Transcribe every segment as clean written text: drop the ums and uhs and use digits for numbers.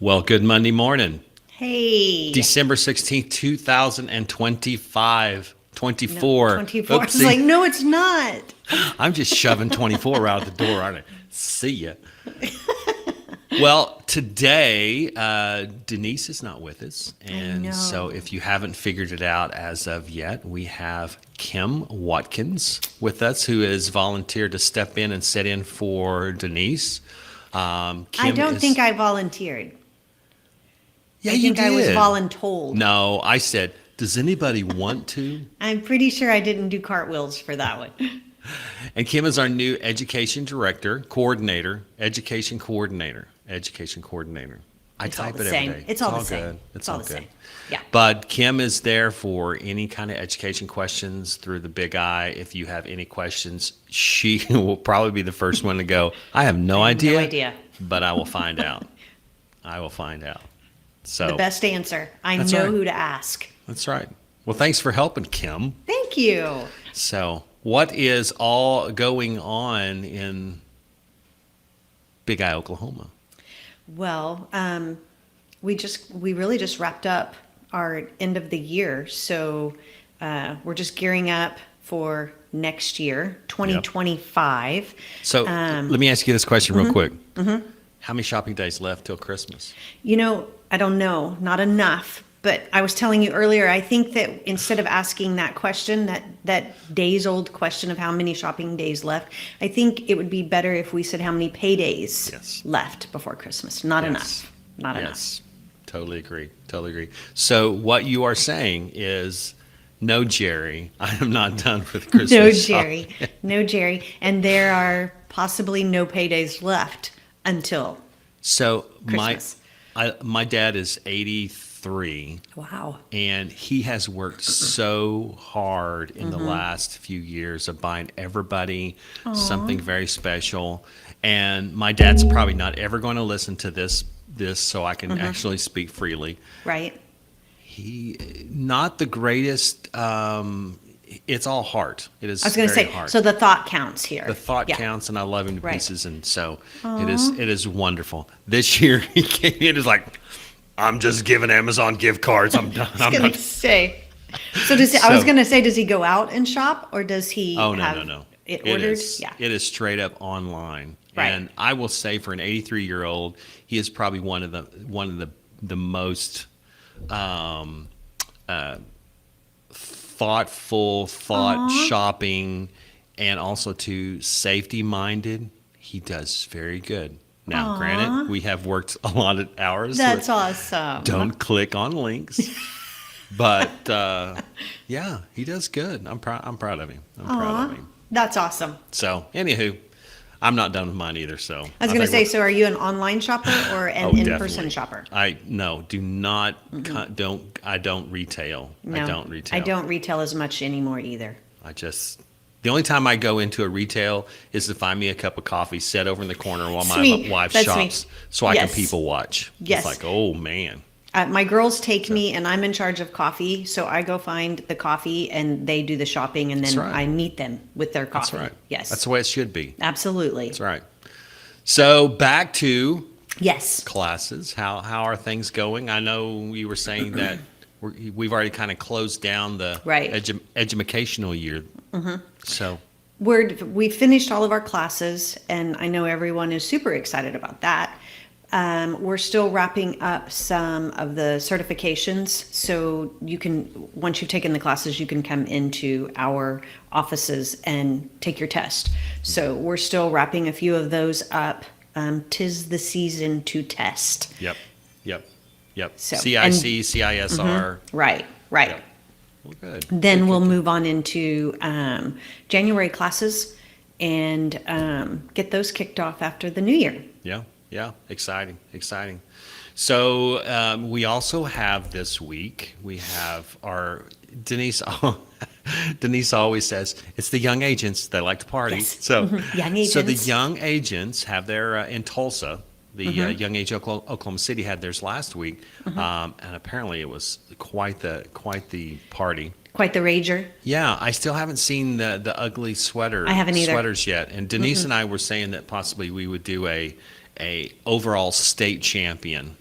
Well, good Monday morning, Hey. December 16th, 2025, No, 24. 24. I was like, Oopsie. no, it's not. I'm just shoving 24 out the door, aren't I? See ya. Well, today, Denise is not with us. I And so know. if you haven't figured it out as of yet, we have Kim Watkins with us, who has volunteered to step in and sit in for Denise. I Kim don't is, think I volunteered. yeah, I you think I was did. voluntold. No, I said, does anybody want to? I'm pretty sure I didn't do cartwheels for that one. And Kim is our new education director, coordinator, education coordinator. I It's all type the it every same. day. It's all the good. same. It's It's all all the good. same. Yeah. But Kim is there for any kind of education questions through the big eye. If you have any questions, she will probably be the first one to go, I have no I have no idea, idea. but I will find out. I will find out. The So best answer. I that's know right. who to ask. That's right. Well, thanks for helping, Kim. Thank you. So, what is all going on in Big Eye, Oklahoma? Well, we really just wrapped up our end of the year, so we're just gearing up for next year, 2025. So, Um, let me ask you this question real quick. How many shopping days left till Christmas? I don't know, not enough. But I was telling you earlier, I think that instead of asking that question, that days old question of how many shopping days left, I think it would be better if we said how many paydays Yes. left before Christmas. Not Yes. enough. Not enough. Yes. Totally agree. Totally agree. So, what you are saying is, no, Jerry, I am not done with Christmas. No, shopping. Jerry. No, Jerry. And there are possibly no paydays left until So, Christmas. my dad is 83. Wow. And he has worked so hard in the Mm-hmm. last few years of buying everybody something very special. And my dad's probably not ever going to listen to this so I can Mm-hmm. actually speak freely. Right? He not the greatest it's all heart. It is I was going to very say, heart. so the thought counts here. The thought Yeah. counts, and I love him to Right. pieces, and so it is wonderful. This year he came in is like, I'm just giving Amazon gift cards. I'm done. I I'm was going not. to say. So I was So- going to say, does he go out and shop or does he Oh no, have no, no! it ordered? Is. Yeah. It is straight up online. Right. And I will say, for an 83-year-old, he is probably one of the most thoughtful, thought shopping, and also to safety minded. He does very good. Now, granted, we have worked a lot of hours. That's so awesome. don't click on links. But yeah, he does good. I'm proud. I'm proud of him. I'm proud of him. That's awesome. So, anywho, I'm not done with mine either. So I was going to think say, we're- so are you an online shopper or an Oh, in-person definitely. shopper? Do not don't I don't retail. No, I don't retail. I don't retail as much anymore either. I just the only time I go into a retail is to find me a cup of coffee, set over in the corner while my Sweet. wife That's shops, me. so I can Yes. people watch. Yes. It's like, oh man, My girls take me and I'm in charge of coffee. So I go find the coffee and they do the shopping and then That's right. I meet them with their that's coffee. right. Yes. That's the way it should be. Absolutely. That's right. So back to Yes. classes. How are things going? I know you were saying that we've already kind of closed down the Right. educational year. So We finished all of our classes, and I know everyone is super excited about that. We're still wrapping up some of the certifications, so you can, once you've taken the classes, you can come into our offices and take your test. So we're still wrapping a few of those up. 'Tis the season to test. yep. So, CIC, CISR. Right. Yep. Well, good. Then we'll move on into January classes and get those kicked off after the new year. Yeah. Exciting. So we also have this week. We have our Denise. Denise always says it's the young agents that like to party. Yes. So Young So the agents. young agents have their in Tulsa. The Young Age Oklahoma City had theirs last week, and apparently it was quite the party. Quite the rager. Yeah, I still haven't seen the ugly I haven't either. sweaters yet. And Denise and I were saying that possibly we would do a overall state champion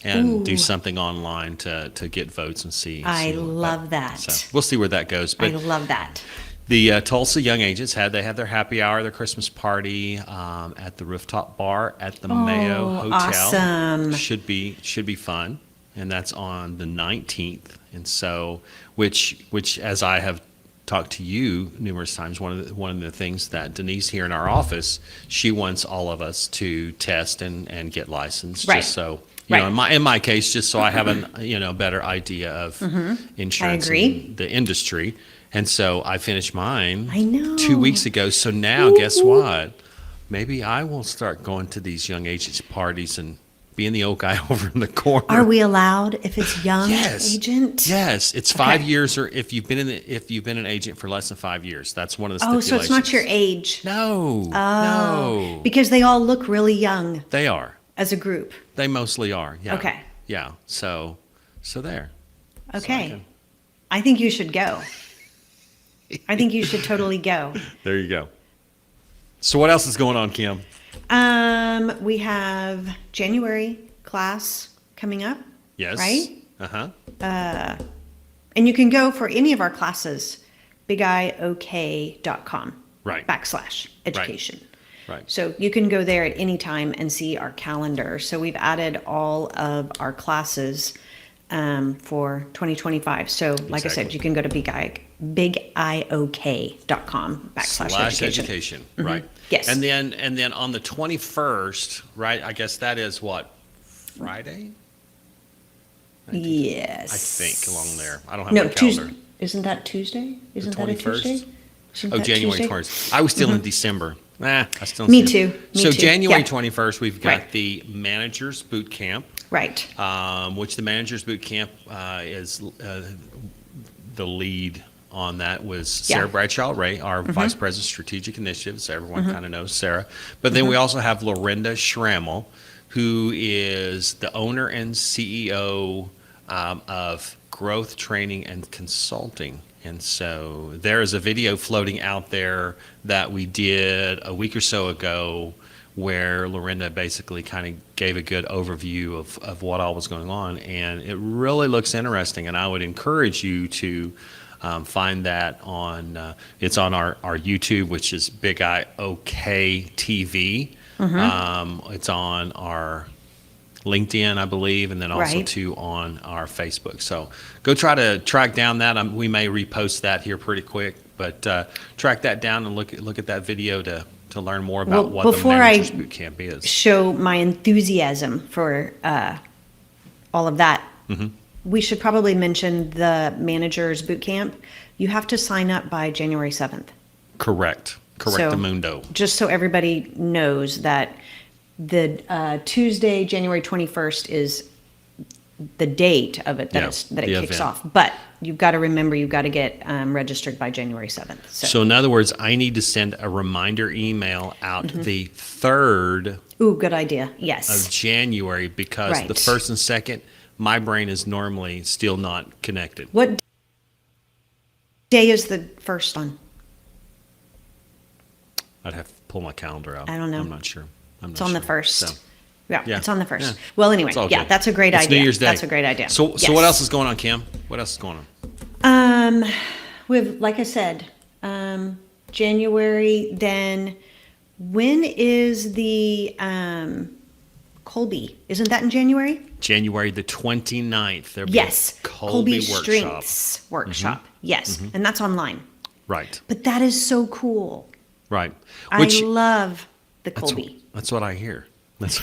and do Ooh. something online to get votes and see. I see what love that. So we'll see where that goes. I But love that. the Tulsa Young Agents had their happy hour, their Christmas party at the rooftop bar at the Mayo Hotel. awesome. Should be fun, and that's on the 19th. And so, which as I have talked to you numerous times, one of the things that Denise here in our office, she wants all of us to test and get licensed, Right. just so. You know, Right. in my case, just so I have a better idea of insurance agree. and the industry. And so I finished mine I know. 2 weeks ago. So now, guess what? Maybe I will start going to these young agents parties and being the old guy over in the corner. Are we allowed if it's young Yes. agent? Yes, it's 5 Okay. years, or if you've been an agent for less than 5 years. That's one of the Oh, stipulations. so it's not your age. No, Oh, no, because they all look really young they are. as a group. They mostly are. Yeah. Okay. Yeah. So there. Okay. can- I think you should go. I think you should totally go. There you go. So what else is going on, Kim? We have January class coming up. Yes. Right? Uh-huh. And you can go for any of our classes, bigiok.com. Right. /education. Right. So you can go there at any time and see our calendar. So we've added all of our classes for 2025. So like I said, Exactly. you can go to bigiok.com /education. Right. Yes. And then on the 21st, right? I guess that is what, Friday? Yes. I think along there. I don't have No, my calendar. Tuesday. Isn't that Tuesday? Isn't that a 21st? Tuesday? Isn't Oh, that January Tuesday? 21st. I was still in December. I still. Me too. Me So too. January Yeah. 21st, we've got Right. the managers boot camp, Right. which the managers boot camp is the lead on that was Sarah Yeah. Bradshaw Ray, our Vice President Strategic Initiatives. Everyone kind of knows Sarah. But then we also have Lorinda Schrammel, who is the owner and CEO of Growth Training and Consulting. And so there is a video floating out there that we did a week or so ago where Lorinda basically kind of gave a good overview of what all was going on. And it really looks interesting. And I would encourage you to find that on, it's on our YouTube, which is Big Eye OK TV. It's on our LinkedIn, I believe, and then also Right. too on our Facebook. So go try to track down that. We may repost that here pretty quick, but track that down and look at that video to learn more about Well, what the before Managers I Boot Camp is. Show my enthusiasm for all of that. We should probably mention the managers boot camp. You have to sign up by January 7th. Correct. So- the Mundo. Just so everybody knows that the Tuesday, January 21st is the date of it that Yeah, it the kicks event. off. But you've got to remember, you've got to get registered by January 7th. So in other words, I need to send a reminder email out the 3rd Ooh, good idea. of Yes. January because the Right. 1st and 2nd, my brain is normally still not connected. What day is the first on? I'd have to pull my calendar out. I don't know. I'm not sure. It's on the first. So, Yeah, yeah. it's on the first. Yeah. Well, anyway, it's all yeah, good. that's a great It's idea. New Year's Day. That's a great idea. So Yes. what else is going on, Kim? What else is going on? We've, like I said, January, then when is the Colby? Isn't that in January? January the 29th. There'll be Yes. a Colby workshop. Strengths workshop. Yes. And that's online. Right, But that is so cool. right. I love the Colby. That's what I hear. That's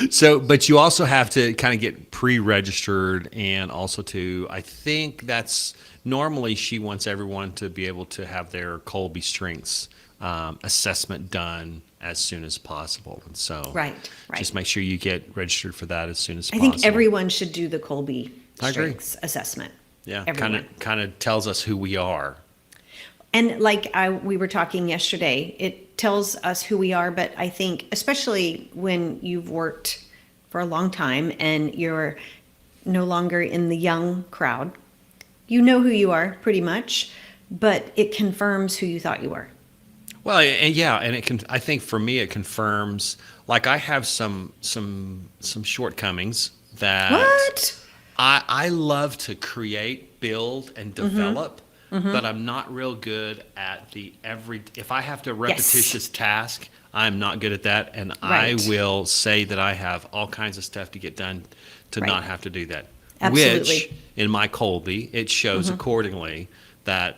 so, but you also have to kind of get pre-registered, and also I think that's normally she wants everyone to be able to have their Colby Strengths assessment done as soon as possible. And so, Right, right. just make sure you get registered for that as soon as I possible. think everyone should do the Colby I agree. Strengths assessment. yeah, everyone. kind of tells us who we are. And like we were talking yesterday, it tells us who we are, but I think especially when you've worked for a long time and you're no longer in the young crowd, you know who you are pretty much, but it confirms who you thought you were. Well, and yeah, and it can. I think for me, it confirms. Like I have some shortcomings that What? I love to create, build, and develop, but I'm not real good at the every. If I have to repetitious task, I'm not good at that, and Right. I will say that I have all kinds of stuff to get done to Right. not have to do that. Absolutely. Which in my Colby, it shows accordingly that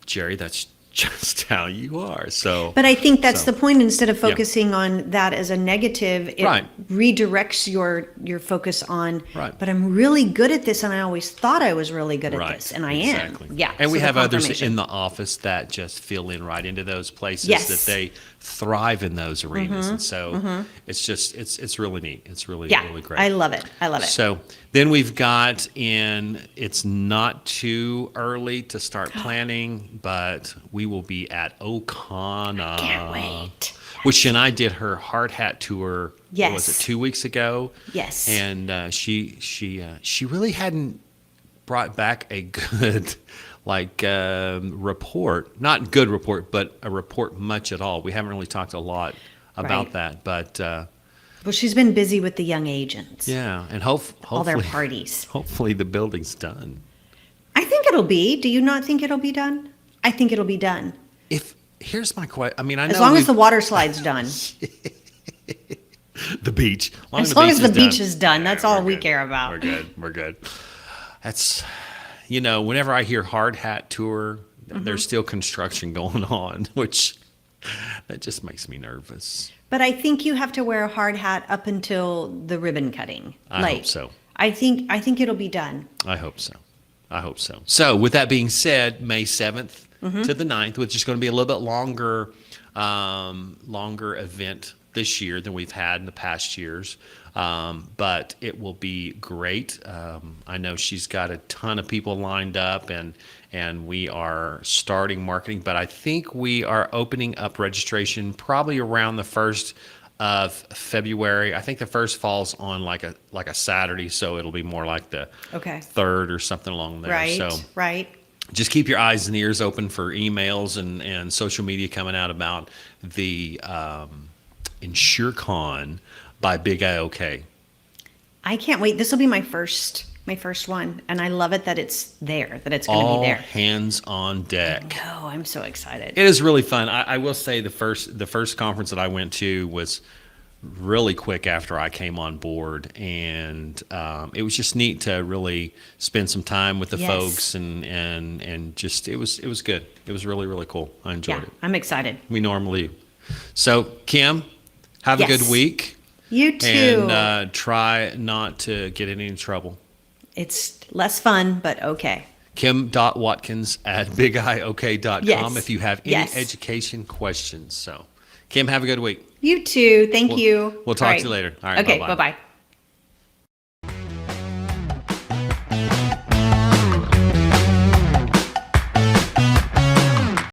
Jerry, that's just how you are. So, But I think that's so- the point. Instead of focusing on that as a negative, it Right. redirects your focus on. Right. But I'm really good at this, and I always thought I was really good at Right, this, and I exactly. am. Yeah. And we so the have others confirmation. in the office that just fill in right into those places Yes. that they thrive in those arenas. And so it's just, it's really neat. It's really, Yeah, really great. I love it. I love it. So then we've got it's not too early to start planning, but we will be at Okana. Can't wait. Which she and I did her hard hat tour. What was Yes. it, 2 weeks ago? Yes. And she really hadn't brought back a good report. Not good report, but a report much at all. We haven't really talked a lot about Right. that, but Well, she's been busy with the young agents. yeah, and All hopefully their parties. hopefully the building's done. I think it'll be. Do you not think it'll be done? I think it'll be done. If here's my question, I mean, I know As long as the we've- water slide's done. the beach, As long as the beach done. is done, that's all we're we good. care about. We're good. We're good. That's whenever I hear hard hat tour, Mm-hmm. there's still construction going on, which that just makes me nervous. But I think you have to wear a hard hat up until the ribbon cutting. I hope so. I think it'll be done. I hope so. I hope so. So, with that being said, May 7th Mm-hmm. to the 9th, which is going to be a little bit longer event this year than we've had in the past years. But it will be great. I know she's got a ton of people lined up, and we are starting marketing. But I think we are opening up registration probably around the 1st of February. I think the first falls on like a Saturday, so it'll be more like the Okay. 3rd or something along there. Right. So Right. just keep your eyes and ears open for emails and social media coming out about the InsureCon by Big IOK. I can't wait. This will be my first one, and I love it that it's there. That it's going to All be there. hands on deck. Oh, I'm so excited. It is really fun. I will say the first conference that I went to was really quick after I came on board, and it was just neat to really spend some time with the Yes. folks and just it was good. It was really, really cool. I enjoyed Yeah, it. I'm excited. We normally. So Kim, have a Yes. good week, You too. and try not to get in any trouble. It's less fun, but okay. Kim.Watkins@bigiok.com Yes. if you have any Yes. education questions. So, Kim, have a good week. You too. Thank you. We'll talk All to you later. All right, Okay. bye-bye. Bye-bye.